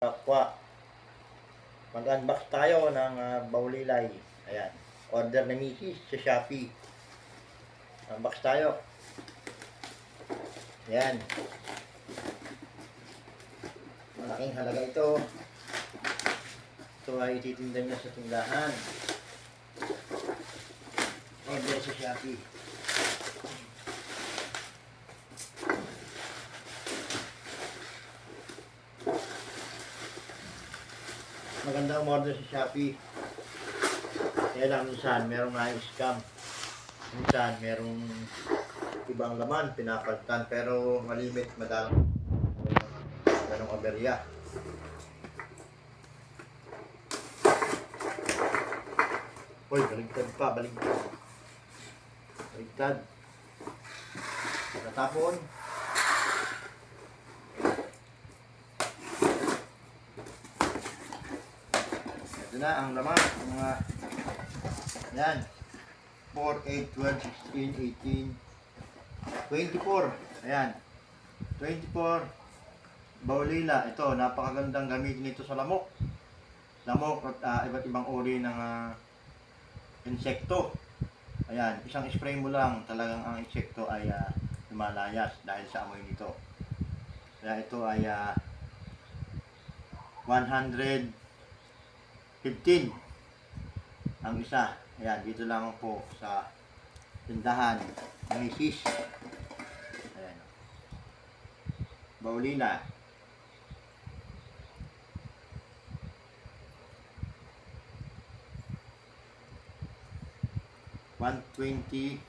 Kapwa, mag-unbox tayo ng Baulilay. Ayan, order ni Mrs. sa Shopee. Unbox tayo. Ayan. Malaking halaga ito. Ito ay ititinda niya sa tindahan. Order sa Shopee. Maganda umorder sa Shopee. Kaya lang minsan merong na-scam. Minsan merong ibang laman pinapalitan pero malimit madalang ganong aberya. Uy, baligtad pa, baligtad. Baligtad. Natapon. Ito na ang laman, ang mga yan. 4, 8, 12, 16, 18, 24. Ayan. 24. Baulila. Ito, napakagandang gamitin nito sa lamok. Lamok at iba't ibang uri ng insekto. Ayan, isang spray mo lang, talagang ang insekto ay lumalayas dahil sa amoy nito. Kaya ito ay 115 ang isa. Ayan, dito lang po sa tindahan ng Mrs. Ayan. Baulila. $120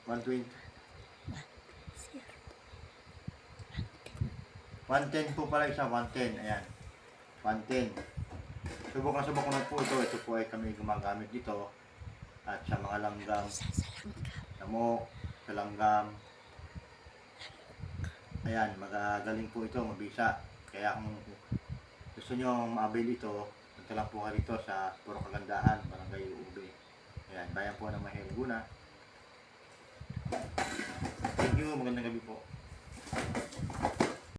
110 po pala isa, 110. Ayan. 110. Subok ko na po ito. Ito po ay kami gumagamit dito. At sa mga langgam. Lamok, sa langgam. Ayan, magagaling po ito, mabisa. Kaya kung gusto nyo ma-avail ito, ito lang po kayo dito sa Puro Kagandahan, Barangay Ube. Ayan, bayan po ng Mahel Guna. Thank you, magandang gabi po.